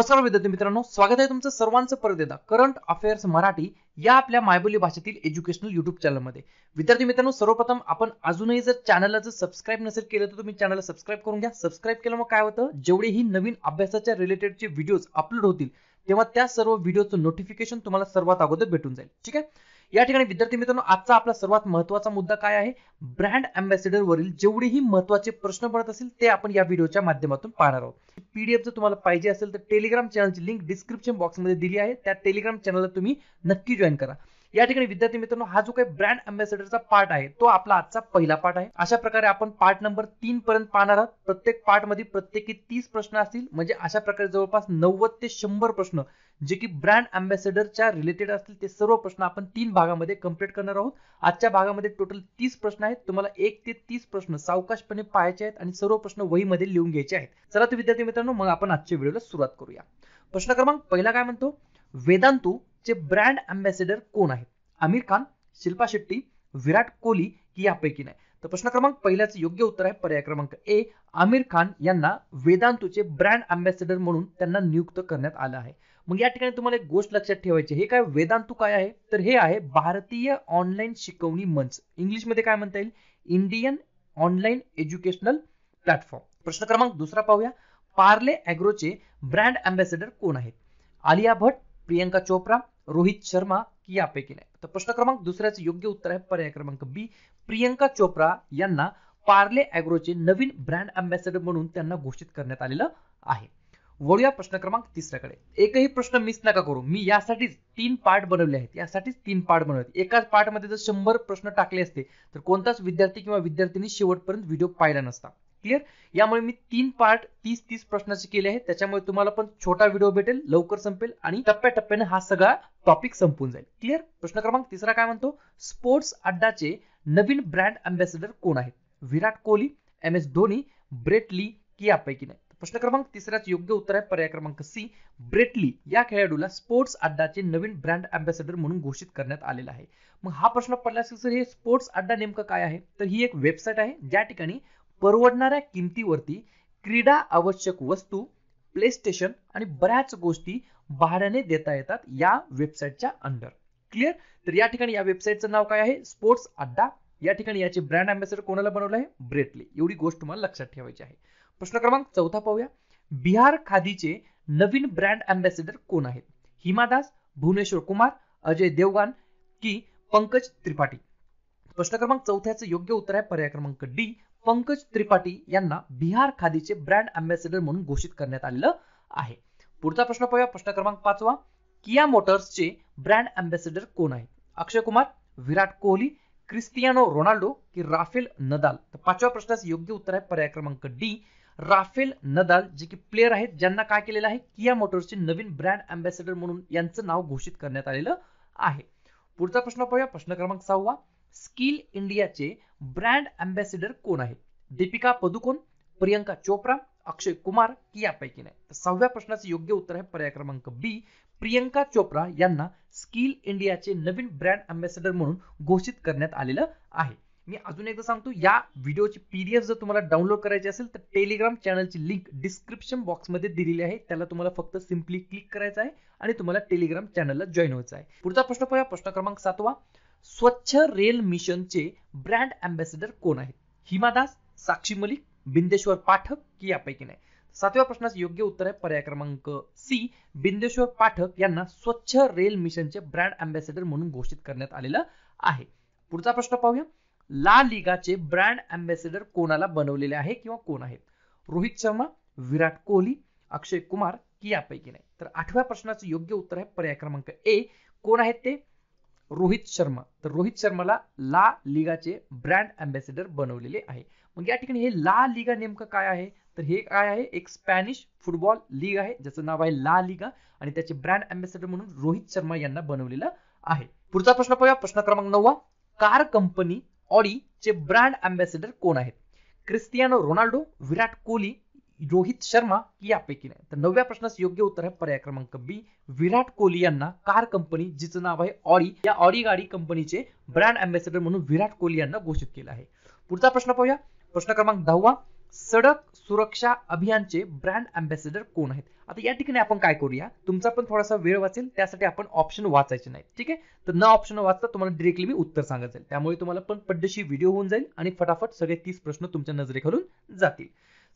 नमस्कार विद्यार्थी मित्रांनो, स्वागत आहे तुमचं सर्वांचं परत एकदा करंट अफेअर्स मराठी या आपल्या मायबोली भाषेतील एज्युकेशनल युट्यूब चॅनलमध्ये। विद्यार्थी मित्रांनो, सर्वप्रथम आपण अजूनही जर चॅनलला सबस्क्राइब नसेल केलं तर तुम्ही चॅनलला सबस्क्राइब करून घ्या। सबस्क्राइब केल्यामुळे काय होतं, जेवढेही नवीन अभ्यासाच्या रिलेटेडचे व्हिडिओज अपलोड होतील तेव्हा त्या सर्व व्हिडिओचं नोटिफिकेशन तुम्हाला सर्वात अगोदर भेटून जाईल। ठीक आहे, या ठिकाणी विद्यार्थी मित्रांनो, आजचा आपला सर्वात महत्त्वाचा मुद्दा काय आहे, ब्रँड अँबॅसेडर वरील जेवढेही महत्त्वाचे प्रश्न पडत असतील ते आपण या व्हिडिओच्या माध्यमातून पाहणार आहोत। पीडीएफ जर तुम्हाला पाहिजे असेल तर टेलिग्राम चॅनलची लिंक डिस्क्रिप्शन बॉक्स मध्ये दिली आहे, त्या टेलिग्राम चॅनलला तुम्ही नक्की जॉइन करा। या ठिकाणी विद्यार्थी मित्रांनो, हा जो काही ब्रँड अँबॅसेडरचा पार्ट आहे तो आपला आजचा पहिला पार्ट आहे। अशा प्रकारे आपण पार्ट नंबर 3 पर्यंत पाहणार आहोत। प्रत्येक पार्ट मध्ये प्रत्येकी 30 प्रश्न असतील, म्हणजे अशा प्रकारे जवळपास 90 ते 100 प्रश्न जे की ब्रँड अँबॅसेडरच्या रिलेटेड असतील ते सर्व प्रश्न आपण 3 भागामध्ये कंप्लीट करणार आहोत। आजच्या भागामध्ये टोटल 30 प्रश्न आहेत। तुम्हाला 1 ते 30 प्रश्न सावकाशपणे पाहायचे आहेत आणि सर्व प्रश्न वहीमध्ये लिहून घ्यायचे आहेत। चला तर विद्यार्थी मित्रांनो, मग आपण आजच्या व्हिडिओला सुरुवात करूया। प्रश्न क्रमांक पहिला काय म्हणतो, वेदांतू चे ब्रँड अँबॅसेडर कोण आहेत? आमिर खान, शिल्पा शेट्टी, विराट कोहली की यापैकी नाही? तर प्रश्न क्रमांक पहिल्याचं योग्य उत्तर आहे पर्याय क्रमांक ए, आमिर खान यांना वेदांतूचे ब्रँड अँबॅसेडर म्हणून त्यांना नियुक्त करण्यात आलं आहे। मग या ठिकाणी तुम्हाला एक गोष्ट लक्षात ठेवायची, हे काय वेदांतू काय आहे, तर हे आहे भारतीय ऑनलाईन शिकवणी मंच, इंग्लिश मध्ये काय म्हणता येईल, इंडियन ऑनलाईन एज्युकेशनल प्लॅटफॉर्म। प्रश्न क्रमांक दुसरा पाहूया, पार्ले ॲग्रोचे ब्रँड अँबॅसेडर कोण आहेत? आलिया भट्ट, प्रियंका चोप्रा, रोहित शर्मा की यापैकी नाही? तर प्रश्न क्रमांक दुसऱ्याचं योग्य उत्तर आहे पर्याय क्रमांक बी, प्रियंका चोप्रा यांना पार्ले ॲग्रोचे नवीन ब्रँड अँबॅसेडर म्हणून त्यांना घोषित करण्यात आलेलं आहे। वळूया प्रश्न क्रमांक तिसऱ्याकडे। एकही प्रश्न मिस नका करू, मी यासाठीच 3 पार्ट बनवले आहेत, एकाच पार्ट मध्ये जर 100 प्रश्न टाकले असते तर कोणताच विद्यार्थी किंवा विद्यार्थिनी शेवटपर्यंत व्हिडिओ पाहिला नसता। क्लिअर? यामुळे मी 3 पार्ट 30 प्रश्नाचे केले आहेत, त्याच्यामुळे तुम्हाला पण छोटा व्हिडिओ भेटेल, लवकर संपेल आणि टप्प्याटप्प्याने हा सगळा टॉपिक संपून जाईल। क्लिअर? प्रश्न क्रमांक तिसरा काय म्हणतो, स्पोर्ट्स अड्डाचे नवीन ब्रँड अँबॅसेडर कोण आहेत? Virat Kohli, MS Dhoni, Brett Lee की यापैकी नाही? प्रश्न क्रमांक तिसऱ्याचं योग्य उत्तर आहे पर्याय क्रमांक सी, ब्रेट ली या खेळाडूला स्पोर्ट्स अड्डाचे नवीन ब्रँड अँबॅसेडर म्हणून घोषित करण्यात आलेला आहे। मग हा प्रश्न पडला असेल सर, हे स्पोर्ट्स अड्डा नेमकं काय आहे? तर ही एक वेबसाईट आहे ज्या ठिकाणी परवडणाऱ्या किमतीवरती क्रीडा आवश्यक वस्तू, प्ले स्टेशन आणि बऱ्याच गोष्टी भाड्याने देता येतात या वेबसाईटच्या अंडर। क्लिअर? तर या ठिकाणी या वेबसाईटचं नाव काय आहे, स्पोर्ट्स अड्डा। या ठिकाणी याचे ब्रँड अँबॅसेडर कोणाला बनवलं आहे? Brett Lee. एवढी गोष्ट तुम्हाला लक्षात ठेवायची आहे। प्रश्न क्रमांक चौथा पाहूया, बिहार खादीचे नवीन ब्रँड अँबॅसेडर कोण आहेत? हिमा दास, भुवनेश्वर कुमार, अजय देवगन की पंकज त्रिपाठी? प्रश्न क्रमांक चौथ्याचं योग्य उत्तर आहे पर्याय क्रमांक डी, पंकज त्रिपाठी यांना बिहार खादीचे ब्रँड अँबॅसेडर म्हणून घोषित करण्यात आलेलं आहे। पुढचा प्रश्न पाहूया, प्रश्न क्रमांक 5वा, किया मोटर्सचे ब्रँड अँबॅसेडर कोण आहेत? अक्षय कुमार, विराट कोहली, क्रिस्टियानो रोनाल्डो की राफेल नदाल? तर 5व्या प्रश्नाचं योग्य उत्तर आहे पर्याय क्रमांक डी, राफेल नदाल, जे की प्लेयर आहेत ज्यांना काय केलेलं आहे, किया मोटर्सचे नवीन ब्रँड अँबॅसेडर म्हणून यांचं नाव घोषित करण्यात आलेलं आहे। पुढचा प्रश्न पाहूया, प्रश्न क्रमांक 6वा, स्किल इंडियाचे ब्रँड अँबॅसेडर कोण आहेत? दीपिका पदुकोण, प्रियंका चोप्रा, अक्षय कुमार की यापैकी नाही? तर 6व्या प्रश्नाचं योग्य उत्तर आहे पर्याय क्रमांक बी, प्रियंका चोप्रा यांना स्किल इंडियाचे नवीन ब्रँड अँबॅसेडर म्हणून घोषित करण्यात आलेलं आहे। मी अजून एकदा सांगतो, या व्हिडिओची पीडीएफ जर तुम्हाला डाउनलोड करायची असेल तर टेलिग्राम चॅनलची लिंक डिस्क्रिप्शन बॉक्स मध्ये दिलेली आहे, त्याला तुम्हाला फक्त सिंपली क्लिक करायचं आहे आणि तुम्हाला टेलिग्राम चॅनलला जॉइन व्हायचं आहे। पुढचा प्रश्न पाहूया, प्रश्न क्रमांक 7वा, स्वच्छ रेल मिशनचे ब्रँड अँबॅसेडर कोण आहेत? हिमा दास, साक्षी मलिक, बिंदेश्वर पाठक की यापैकी नाही? 7व्या प्रश्नाचं योग्य उत्तर आहे पर्याय क्रमांक सी, बिंदेश्वर पाठक यांना स्वच्छ रेल मिशनचे ब्रँड अँबॅसेडर म्हणून घोषित करण्यात आलेलं आहे। पुढचा प्रश्न पाहूया, ला लिगाचे ब्रँड अँबॅसेडर कोणाला बनवलेले आहे किंवा कोण आहेत? रोहित शर्मा, विराट कोहली, अक्षय कुमार की यापैकी नाही? तर 8व्या प्रश्नाचं योग्य उत्तर आहे पर्याय क्रमांक ए, कोण आहेत ते? रोहित शर्मा। तर रोहित शर्माला ला लिगाचे ब्रँड अँबॅसेडर बनवलेले आहे। मग या ठिकाणी हे ला लिगा नेमकं काय आहे, तर हे काय आहे, एक स्पॅनिश फुटबॉल लीग आहे ज्याचं नाव आहे ला लिगा आणि त्याचे ब्रँड अँबॅसेडर म्हणून रोहित शर्मा यांना बनवलेलं आहे। पुढचा प्रश्न पाहूया, प्रश्न क्रमांक 9वा, कार कंपनी ऑडी चे ब्रँड अँबॅसेडर कोण आहेत? क्रिस्टियानो रोनाल्डो, विराट कोहली, रोहित शर्मा की यापैकी नाही? तर 9व्या प्रश्नाचं योग्य उत्तर आहे पर्याय क्रमांक बी, विराट कोहली यांना कार कंपनी जिचं नाव आहे ऑडी, या ऑडी गाडी कंपनीचे ब्रँड अँबॅसेडर म्हणून विराट कोहली यांना घोषित केलं आहे। पुढचा प्रश्न पाहूया, प्रश्न क्रमांक 10वा, सडक सुरक्षा अभियानचे ब्रँड अँबॅसेडर कोण आहेत? आता या ठिकाणी आपण काय करूया, तुमचा पण थोडासा वेळ वाचेल, त्यासाठी आपण ऑप्शन वाचायचे नाही. ठीक आहे, तर न ऑप्शन वाचता तुम्हाला डायरेक्टली मी उत्तर सांगत जाईल, त्यामुळे तुम्हाला पण पद्धतशीर व्हिडिओ होऊन जाईल आणि फटाफट सगळे 30 प्रश्न तुमच्या नजरेखालून जातील.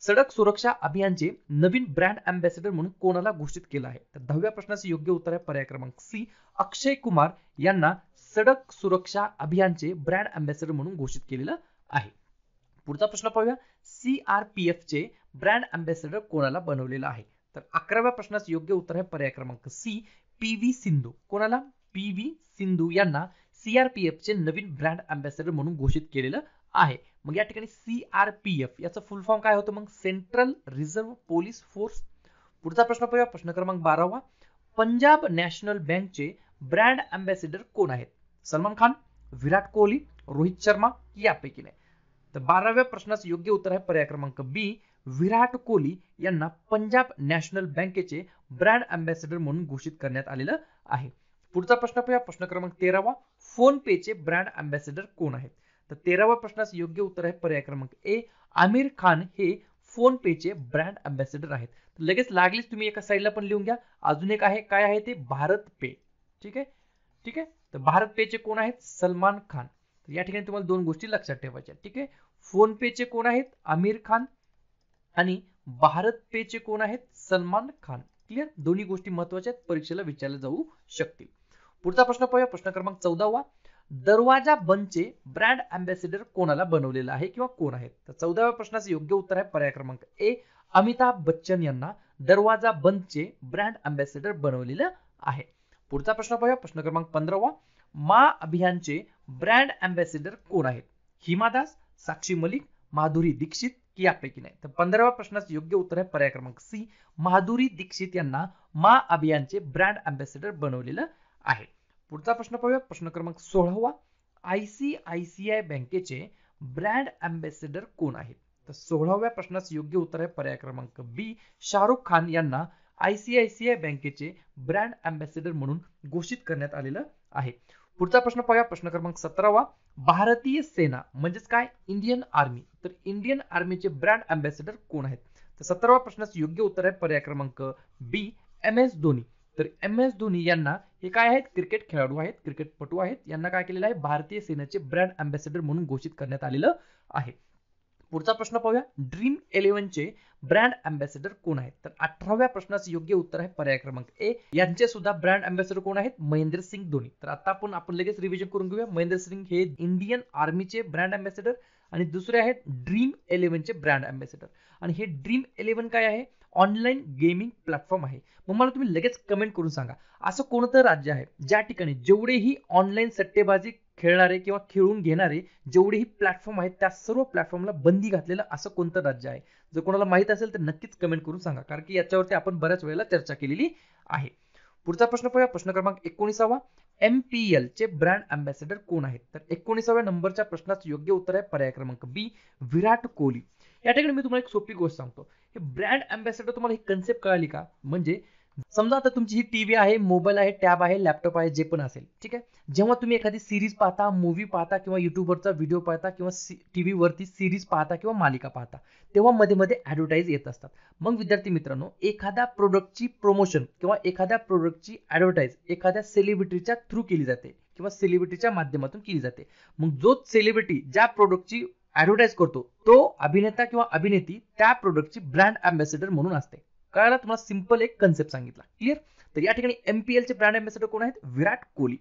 सडक सुरक्षा अभियानचे नवीन ब्रँड अँबॅसेडर म्हणून कोणाला घोषित केलं आहे? तर 10व्या प्रश्नाचे योग्य उत्तर आहे पर्याय क्रमांक सी, अक्षय कुमार यांना सडक सुरक्षा अभियानचे ब्रँड अँबॅसेडर म्हणून घोषित केलेलं आहे. पुढचा प्रश्न पाहूया, CRPF चे ब्रँड अँबॅसेडर कोणाला बनवलेलं आहे? तर 11व्या प्रश्नाचे योग्य उत्तर आहे पर्याय क्रमांक सी, PV सिंधू. कोणाला? PV सिंधू यांना CRPF चे नवीन ब्रँड अँबॅसेडर म्हणून घोषित केलेलं आहे. मग या ठिकाणी CRPF याचं फुल फॉर्म काय होतं? मग सेंट्रल रिझर्व्ह पोलीस फोर्स. पुढचा प्रश्न पाहूया, प्रश्न क्रमांक 12वा, पंजाब नॅशनल बँकचे ब्रँड अँबॅसेडर कोण आहेत? सलमान खान, विराट कोहली, रोहित शर्मा यापैकी नाही. तर 12व्या प्रश्नाचं योग्य उत्तर आहे पर्याय क्रमांक बी, विराट कोहली यांना पंजाब नॅशनल बँकेचे ब्रँड अँबॅसेडर म्हणून घोषित करण्यात आलेलं आहे. पुढचा प्रश्न पाहूया, प्रश्न क्रमांक 13वा, फोन पेचे ब्रँड अँबॅसेडर कोण आहेत? तर 13व्या प्रश्नाचं योग्य उत्तर आहे पर्याय क्रमांक ए, आमिर खान हे फोन पेचे ब्रँड अँबॅसेडर आहेत. लगेच लागलीच तुम्ही एका साईडला पण लिहून घ्या, अजून एक आहे, काय आहे ते? भारत पे. ठीक आहे, ठीक आहे, तर भारत पेचे कोण आहेत? सलमान खान. तर या ठिकाणी तुम्हाला दोन गोष्टी लक्षात ठेवायच्या. ठीक आहे, फोन पेचे कोण आहेत? आमिर खान आणि भारत पेचे कोण आहेत? सलमान खान. क्लिअर, दोन्ही गोष्टी महत्वाच्या आहेत, परीक्षेला विचारले जाऊ शकतील. पुढचा प्रश्न पाहूया, प्रश्न क्रमांक 14वा, दरवाजा बंदचे ब्रँड अँबॅसेडर कोणाला बनवलेलं आहे किंवा कोण आहेत? तर 14व्या प्रश्नाचे योग्य उत्तर आहे पर्याय क्रमांक ए, अमिताभ बच्चन यांना दरवाजा बंदचे ब्रँड अँबॅसेडर बनवलेलं आहे. पुढचा प्रश्न पाहूया, प्रश्न क्रमांक 15वा, मा अभियानचे ब्रँड अँबॅसेडर कोण आहेत? हिमा दास, साक्षी मलिक, माधुरी दीक्षित की यापैकी नाही. तर 15व्या प्रश्नाचं योग्य उत्तर आहे पर्याय क्रमांक सी, माधुरी दीक्षित यांना मा अभियानचे ब्रँड अँबॅसेडर बनवलेलं आहे. पुढचा प्रश्न पाहूया, प्रश्न क्रमांक 16वा, ICICI बँकेचे ब्रँड अँबॅसेडर कोण आहेत? तर 16व्या प्रश्नाचं योग्य उत्तर आहे पर्याय क्रमांक बी, शाहरुख खान यांना ICICI बँकेचे ब्रँड अँबॅसेडर म्हणून घोषित करण्यात आलेलं आहे. पुढचा प्रश्न पाहूया, प्रश्न क्रमांक 17वा, भारतीय सेना म्हणजेच काय? Indian army. तर इंडियन आर्मीचे ब्रँड अँबॅसेडर कोण आहेत? तर 17व्या प्रश्नाचं योग्य उत्तर आहे पर्याय क्रमांक बी, MS धोनी. तर MS धोनी यांना हे काय आहेत? क्रिकेट खेळाडू आहेत, क्रिकेटपटू आहेत, यांना काय केलेलं आहे? भारतीय सेनेचे ब्रँड अँबॅसेडर म्हणून घोषित करण्यात आलेलं आहे. पुढचा प्रश्न पाहूया, ड्रीम 11 चे ब्रँड अँबॅसेडर कोण आहेत? तर 18व्या प्रश्नाचं योग्य उत्तर आहे पर्याय क्रमांक ए, यांचे सुद्धा ब्रँड अँबॅसेडर कोण आहेत? महेंद्र सिंग धोनी. तर आता आपण लगेच रिव्हिजन करून घेऊया. महेंद्र सिंग हे इंडियन आर्मीचे ब्रँड अँबॅसेडर आणि दुसरे आहेत ड्रीम 11 चे ब्रँड अँबॅसेडर. आणि हे ड्रीम 11 काय आहे? ऑनलाईन गेमिंग प्लॅटफॉर्म आहे. मग मला तुम्ही लगेच कमेंट करून सांगा, असं कोणतं राज्य आहे ज्या ठिकाणी जेवढेही ऑनलाईन सट्टेबाजी खेळणारे किंवा खेळून घेणारे जेवढेही प्लॅटफॉर्म आहेत त्या सर्व प्लॅटफॉर्मला बंदी घातलेलं असं कोणतं राज्य आहे? जर कोणाला माहित असेल तर नक्कीच कमेंट करून सांगा, कारण की याच्यावरती आपण बऱ्याच वेळेला चर्चा केलेली आहे. पुढचा प्रश्न पाहूया, प्रश्न क्रमांक 19वा, MPL चे ब्रँड अँबॅसेडर कोण आहेत? तर 19व्या नंबरच्या प्रश्नाचं योग्य उत्तर आहे पर्याय क्रमांक बी, विराट कोहली. या ठिकाणी मी तुम्हाला एक सोपी गोष्ट सांगतो, हे ब्रँड अँबॅसेडर तुम्हाला ही कन्सेप्ट कळाली का? म्हणजे समजा आता तुमची ही टीव्ही आहे, मोबाईल आहे, टॅब आहे, लॅपटॉप आहे, जे पण असेल, ठीक आहे, जेव्हा तुम्ही एखादी सिरीज पाहता, मूवी पाहता किंवा युट्यूबवरचा व्हिडिओ पाहता किंवा टीव्ही वरती सिरीज पाहता किंवा मालिका पाहता, तेव्हा मध्ये मध्ये ऍडव्हर्टाईज येत असतात. मग विद्यार्थी मित्रांनो, एखाद्या प्रोडक्टची प्रमोशन किंवा एखाद्या प्रोडक्टची ऍडव्हर्टाईज एखाद्या सेलिब्रिटीच्या थ्रू केली जाते किंवा सेलिब्रिटीच्या माध्यमातून केली जाते. मग जो सेलिब्रिटी ज्या प्रोडक्टची ऍडव्हर्टाईज करतो तो अभिनेता किंवा अभिनेत्री त्या प्रोडक्टची ब्रँड अँबॅसेडर म्हणून असते. कळालं? तुम्हाला सिंपल एक कन्सेप्ट सांगितला. क्लिअर? तर या ठिकाणी MPL चे ब्रँड अँबॅसेडर कोण आहेत? विराट कोहली.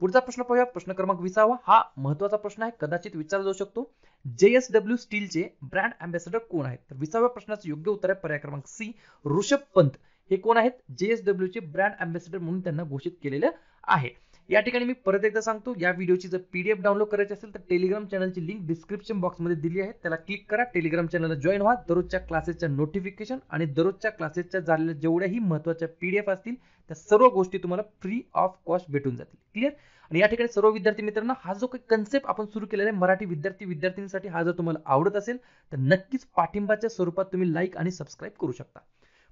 पुढचा प्रश्न पाहूया, प्रश्न क्रमांक 20वा. हा महत्वाचा प्रश्न आहे, कदाचित विचारला जाऊ शकतो. JSW स्टीलचे ब्रँड अँबॅसेडर कोण आहेत? तर 20व्या प्रश्नाचं योग्य उत्तर आहे पर्याय क्रमांक सी, ऋषभ पंत. हे कोण आहेत? JSW चे ब्रँड अँबॅसेडर म्हणून त्यांना घोषित केलेलं आहे. या ठिकाणी मी परत एकदा सांगतो, या व्हिडिओची जर PDF डाउनलोड करायची असेल तर टेलिग्राम चॅनलची लिंक डिस्क्रिप्शन बॉक्समध्ये दिली आहे, त्याला क्लिक करा, टेलिग्राम चॅनलला जॉईन व्हा. दररोजच्या क्लासेसच्या नोटिफिकेशन आणि दररोजच्या क्लासेसच्या झालेल्या जेवढ्याही महत्त्वाच्या PDF असतील त्या सर्व गोष्टी तुम्हाला फ्री ऑफ कॉस्ट भेटून जातील. क्लिअर? आणि या ठिकाणी सर्व विद्यार्थी मित्रांनो, हा जो काही कन्सेप्ट आपण सुरू केलेला आहे मराठी विद्यार्थ्यांसाठी, हा जर तुम्हाला आवडत असेल तर नक्कीच पाठिंबाच्या स्वरूपात तुम्ही लाईक आणि सबस्क्राईब करू शकता.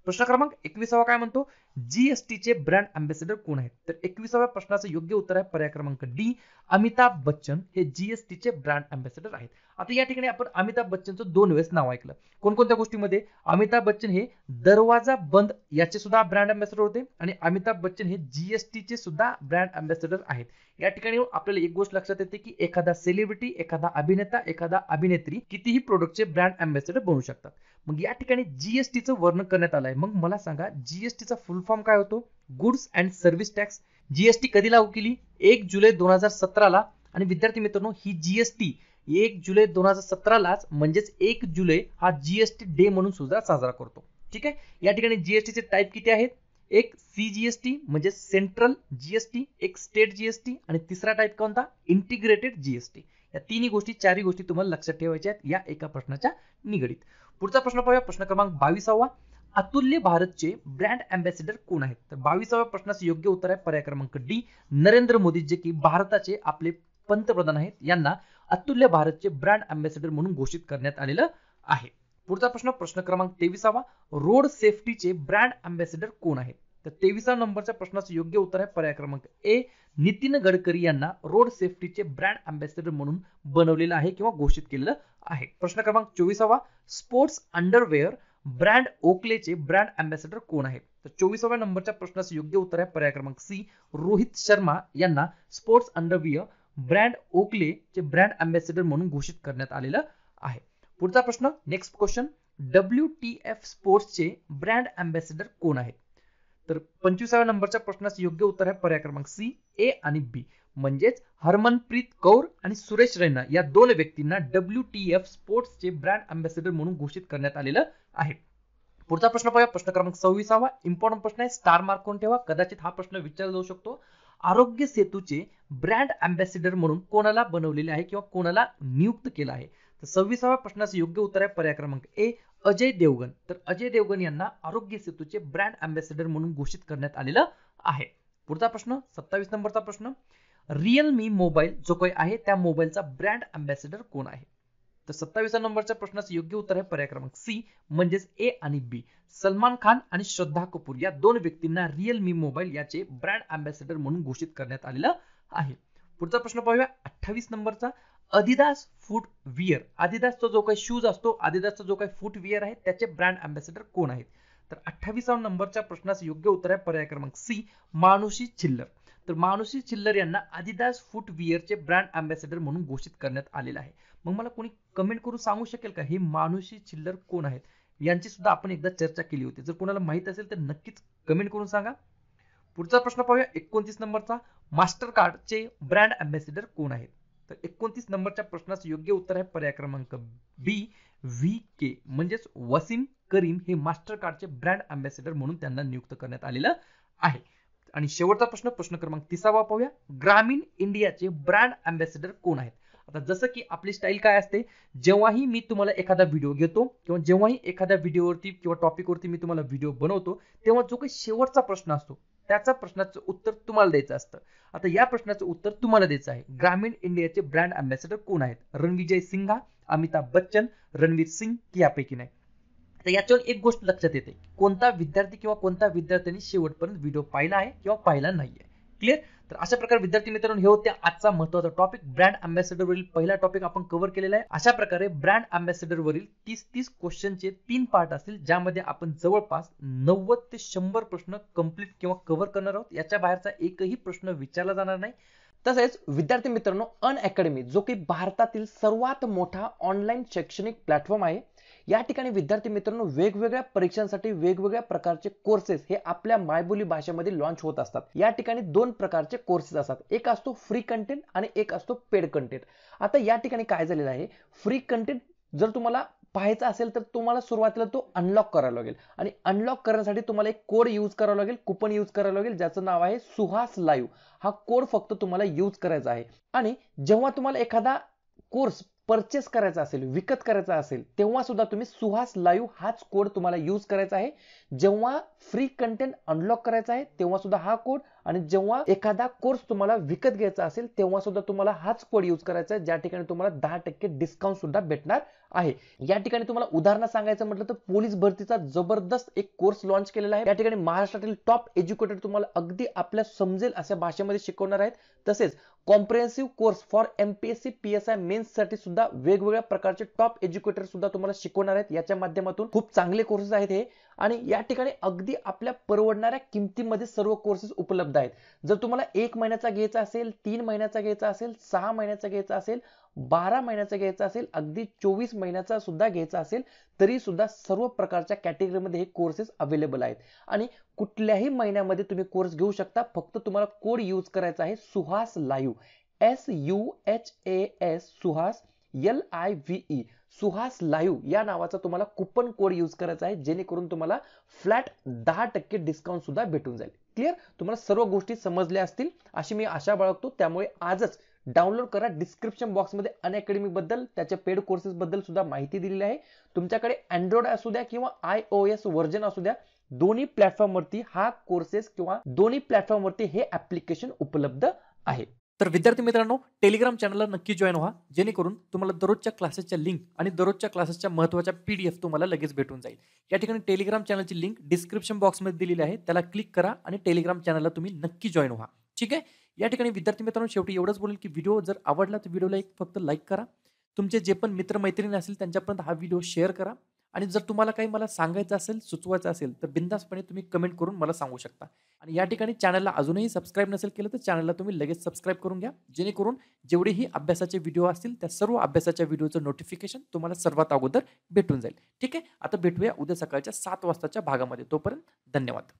प्रश्न क्रमांक 21वा काय म्हणतो? जीएसटीचे ब्रँड अँबॅसेडर कोण आहेत? तर 21व्या प्रश्नाचं योग्य उत्तर आहे पर्याय क्रमांक डी, अमिताभ बच्चन हे जीएसटीचे ब्रँड अँबॅसेडर आहेत. आता या ठिकाणी आपण अमिताभ बच्चनचं 2 वेळेस नाव ऐकलं. कोणकोणत्या गोष्टीमध्ये? अमिताभ बच्चन हे दरवाजा बंद याचे सुद्धा ब्रँड अँबॅसेडर होते आणि अमिताभ बच्चन हे जीएसटीचे सुद्धा ब्रँड अँबॅसेडर आहेत. या ठिकाणी आपल्याला एक गोष्ट लक्षात येते की एखादा सेलिब्रिटी, एखादा अभिनेता, एखादा अभिनेत्री कितीही प्रोडक्टचे ब्रँड अँबॅसेडर बनू शकतात. मग या ठिकाणी जीएसटीचं वर्णन करण्यात आलंय. मग मला सांगा जीएसटीचा फुल फॉर्म काय होतो? Goods and service tax. GST कधी लागू केली? 1 जुलै 2017 ला. आणि विद्यार्थी मित्रांनो, ही जीएसटी 1 जुलै 2017 लाच म्हणजेच 1 जुलै हा जीएसटी डे म्हणून सुद्धा साजरा करतो. ठीक आहे. या ठिकाणी जीएसटीचे टाईप किती आहेत? एक सीजीएसटी म्हणजे सेंट्रल जीएसटी, एक स्टेट जीएसटी आणि तिसरा टाईप कोणता? Integrated GST. या तिन्ही गोष्टी, चारही गोष्टी तुम्हाला लक्षात ठेवायच्या आहेत या एका प्रश्नाच्या निगडीत. पुढचा प्रश्न पाहूया. प्रश्न क्रमांक 22वा. अतुल्य भारतचे ब्रँड अँबॅसेडर कोण आहेत? तर 22व्या प्रश्नाचं योग्य उत्तर आहे पर्याय क्रमांक डी, नरेंद्र मोदी, जे की भारताचे आपले पंतप्रधान आहेत. यांना अतुल्य भारतचे ब्रँड अँबॅसेडर म्हणून घोषित करण्यात आलेलं आहे. पुढचा प्रश्न, प्रश्न क्रमांक 23वा. रोड सेफ्टीचे ब्रँड अँबॅसेडर कोण आहेत? तर 23व्या नंबरच्या प्रश्नाचं योग्य उत्तर आहे पर्याय क्रमांक ए, नितीन गडकरी यांना रोड सेफ्टीचे ब्रँड अँबॅसेडर म्हणून बनवलेलं आहे किंवा घोषित केलेलं आहे. प्रश्न क्रमांक 24वा. स्पोर्ट्स अंडरवेअर ब्रँड ओकलेचे ब्रँड अँबॅसेडर कोण आहेत? तर 24व्या नंबरच्या प्रश्नाचं योग्य उत्तर आहे पर्याय क्रमांक सी, रोहित शर्मा यांना स्पोर्ट्स अंडरवेअर ब्रँड ओकलेचे ब्रँड अँबॅसेडर म्हणून घोषित करण्यात आलेलं आहे. पुढचा प्रश्न, नेक्स्ट क्वेश्चन. WTF स्पोर्ट्सचे ब्रँड अँबॅसेडर कोण आहेत? तर 25व्या नंबरच्या प्रश्नाचं योग्य उत्तर आहे पर्याय क्रमांक सी, ए आणि बी. म्हणजेच हरमनप्रीत कौर आणि सुरेश रैना या दोन व्यक्तींना WTF स्पोर्ट्सचे ब्रँड अँबॅसेडर म्हणून घोषित करण्यात आलेलं आहे. पुढचा प्रश्न पाहूया. प्रश्न क्रमांक 26वा. इम्पॉर्टंट प्रश्न आहे, स्टार मार्क करून ठेवा, कदाचित हा प्रश्न विचारला जाऊ शकतो. आरोग्य सेतूचे ब्रँड अँबॅसेडर म्हणून कोणाला बनवलेले आहे किंवा कोणाला नियुक्त केलं आहे? तर 26व्या प्रश्नाचं योग्य उत्तर आहे पर्याय क्रमांक ए, अजय देवगन. तर अजय देवगन यांना आरोग्य सेतूचे ब्रँड अँबॅसेडर म्हणून घोषित करण्यात आलेलं आहे. पुढचा प्रश्न, 27 नंबरचा प्रश्न. रिअलमी मोबाईल जो काही आहे त्या मोबाईलचा ब्रँड अँबॅसेडर कोण आहे? तर 27व्या नंबरच्या प्रश्नाचं योग्य उत्तर आहे पर्याय क्रमांक सी, म्हणजेच ए आणि बी. सलमान खान आणि श्रद्धा कपूर या दोन व्यक्तींना रिअलमी मोबाईल याचे ब्रँड अँबॅसेडर म्हणून घोषित करण्यात आलेलं आहे. पुढचा प्रश्न पाहूया. 28 नंबरचा. adidas फुटविअर, adidas जो काही शूज असतो, adidas जो काही फुटविअर आहे त्याचे ब्रँड अँबॅसेडर कोण आहेत? तर 28व्या नंबरच्या प्रश्नाचं योग्य उत्तर आहे पर्याय क्रमांक सी, मानुषी छिल्लर. तर मानुषी छिल्लर यांना adidas फुटविअरचे ब्रँड अँबॅसेडर म्हणून घोषित करण्यात आलेलं आहे. मग मला कोणी कमेंट करून सांगू शकेल का हे मानुषी छिल्लर कोण आहेत? यांची सुद्धा आपण एकदा चर्चा केली होती. जर कोणाला माहित असेल तर नक्कीच कमेंट करून सांगा. पुढचा प्रश्न पाहूया. 29 नंबरचा. मास्टर कार्डचे ब्रँड अँबॅसेडर कोण आहेत? तर 29 नंबरच्या प्रश्नाचं योग्य उत्तर आहे पर्याय क्रमांक बी, VK. म्हणजेच वसीम करीम हे मास्टर कार्डचे ब्रँड अँबॅसेडर म्हणून त्यांना नियुक्त करण्यात आलेलं आहे. आणि शेवटचा प्रश्न, प्रश्न क्रमांक 30वा पाहूया. ग्रामीण इंडियाचे ब्रँड अँबॅसेडर कोण आहेत? आता जसं की आपली स्टाईल काय असते, जेव्हाही मी तुम्हाला एखादा व्हिडिओ घेतो किंवा जेव्हाही एखाद्या व्हिडिओवरती किंवा टॉपिकवरती मी तुम्हाला व्हिडिओ बनवतो, तेव्हा जो काही शेवटचा प्रश्न असतो त्याचा प्रश्नाचं उत्तर तुम्हाला द्यायचं असतं. आता या प्रश्नाचं उत्तर तुम्हाला द्यायचं आहे. ग्रामीण इंडियाचे ब्रँड अँबॅसेडर कोण आहेत? रणविजय सिंघा, अमिताभ बच्चन, रणवीर सिंग की यापैकी नाही? तर याच्यावर एक गोष्ट लक्षात येते, कोणता विद्यार्थी किंवा कोणत्या विद्यार्थ्यांनी शेवटपर्यंत व्हिडिओ पाहिला आहे किंवा पाहिला नाहीये. क्लिअर? तर अशा प्रकारे विद्यार्थी मित्रांनो, हे होते आजचा महत्त्वाचा टॉपिक. ब्रँड अँबॅसेडर वरील पहिला टॉपिक आपण कव्हर केलेला आहे. अशा प्रकारे ब्रँड अँबॅसेडर वरील 30 क्वेश्चनचे 3 पार्ट असतील, ज्यामध्ये आपण जवळपास 90 ते 100 प्रश्न कंप्लीट किंवा कव्हर करणार आहोत. याच्या बाहेरचा एकही प्रश्न विचारला जाणार नाही. तसेच विद्यार्थी मित्रांनो, अनअकॅडमी जो की भारतातील सर्वात मोठा ऑनलाईन शैक्षणिक प्लॅटफॉर्म आहे, या ठिकाणी विद्यार्थी मित्रांनो वेगवेगळ्या परीक्षांसाठी वेगवेगळ्या प्रकारचे कोर्सेस हे आपल्या मायबोली भाषेमध्ये लॉन्च होत असतात. या ठिकाणी 2 प्रकारचे कोर्सेस असतात. एक असतो फ्री कंटेंट आणि एक असतो पेड कंटेंट. आता या ठिकाणी काय झालेलं आहे, फ्री कंटेंट जर तुम्हाला पाहायचा असेल तर तुम्हाला सुरुवातीला तो अनलॉक करावा लागेल आणि अनलॉक करण्यासाठी तुम्हाला एक कोड यूज करावा लागेल, कुपन यूज करावं लागेल, ज्याचं नाव आहे सुहास लाईव्ह. हा कोड फक्त तुम्हाला यूज करायचा आहे. आणि जेव्हा तुम्हाला एखादा कोर्स परचेस करायचा असेल, विकत करायचा असेल, तेव्हा सुद्धा तुम्ही सुहास लाईव्ह हाच कोड तुम्हाला यूज करायचा आहे. जेव्हा फ्री कंटेंट अनलॉक करायचा आहे तेव्हा सुद्धा हा कोड, आणि जेव्हा एखादा कोर्स तुम्हाला विकत घ्यायचा असेल तेव्हा सुद्धा तुम्हाला हाच कोड यूज करायचा आहे, ज्या ठिकाणी तुम्हाला 10% डिस्काउंट सुद्धा भेटणार आहे. या ठिकाणी तुम्हाला उदाहरण सांगायचं म्हटलं तर पोलीस भरतीचा जबरदस्त एक कोर्स लॉन्च केलेला आहे. या ठिकाणी महाराष्ट्रातील टॉप एज्युकेटर तुम्हाला अगदी आपल्या समजेल अशा भाषेमध्ये शिकवणार आहेत. तसेच comprehensive course for MPSC PSI mains साठी सुद्धा वेगवेगळ्या प्रकारचे टॉप एज्युकेटर सुद्धा तुम्हाला शिकवणार आहेत. याच्या माध्यमातून खूप चांगले कोर्सेस आहेत हे, आणि या ठिकाणी अगदी आपल्या परवडणाऱ्या किमतीमध्ये सर्व कोर्सेस उपलब्ध आहेत. जर तुम्हाला 1 महिन्याचा घ्यायचा असेल, 3 महिन्याचा घ्यायचा असेल, 6 महिन्याचा घ्यायचा असेल, 12 महिन्याचा घ्यायचा असेल, अगदी 24 महिन्याचा सुद्धा घ्यायचा असेल, तरी सुद्धा सर्व प्रकारच्या कॅटेगरीमध्ये हे कोर्सेस अवेलेबल आहेत. आणि कुठल्याही महिन्यामध्ये तुम्ही कोर्स घेऊ शकता. फक्त तुम्हाला कोड यूज करायचा आहे Suhas live, SUHAS, Suhas LIVE, Suhas live या नावाचा तुम्हाला कुपन कोड यूज करायचा आहे, जेणेकरून तुम्हाला फ्लॅट 10% डिस्काउंट सुद्धा भेटून जाईल. क्लिअर? तुम्हाला सर्व गोष्टी समजल्या असतील अशी मी आशा बाळगतो. त्यामुळे आजच डाउनलोड करा. डिस्क्रिप्शन बॉक्समध्ये अनअकॅडमी बद्दल, त्याच्या पेड कोर्सेस बद्दल सुद्धा माहिती दिलेली आहे. तुमच्याकडे अँड्रॉइड असू द्या किंवा iOS व्हर्जन असू द्या, दोन्ही प्लॅटफॉर्मवरती हा कोर्सेस किंवा दोन्ही प्लॅटफॉर्मवरती हे ऍप्लिकेशन उपलब्ध आहे. तर विद्यार्थी मित्रांनो, टेलिग्राम चॅनलला नक्की जॉईन व्हा, जेणेकरून तुम्हाला दररोजच्या क्लासेसच्या लिंक आणि दररोजच्या क्लासेसच्या महत्त्वाच्या PDF तुम्हाला लगेच भेटून जाईल. या ठिकाणी टेलिग्राम चॅनलची लिंक डिस्क्रिप्शन बॉक्समध्ये दिलेली आहे, त्याला क्लिक करा आणि टेलिग्राम चॅनलला तुम्ही नक्की जॉईन व्हा. ठीक आहे. या ठिकाणी विद्यार्थी मित्रांनो, शेवटी एवढंच बोलेल की व्हिडिओ जर आवडला तर व्हिडिओला एक फक्त लाईक करा. तुमचे जे पण मित्रमैत्रिणी असतील त्यांच्यापर्यंत हा व्हिडिओ शेअर करा. आणि जर तुम्हाला काही मला सांगायचं असेल, सुचवायचं असेल तर बिंदासपणे तुम्ही कमेंट करून मला सांगू शकता. आणि या ठिकाणी चॅनलला अजूनही सबस्क्राईब नसेल केलं तर चॅनलला तुम्ही लगेच सबस्क्राईब करून घ्या, जेणेकरून जेवढेही अभ्यासाचे व्हिडिओ असतील त्या सर्व अभ्यासाच्या व्हिडिओचं नोटिफिकेशन तुम्हाला सर्वात अगोदर भेटून जाईल. ठीक आहे. आता भेटूया उद्या सकाळच्या 7 वाजताच्या भागामध्ये. तोपर्यंत धन्यवाद.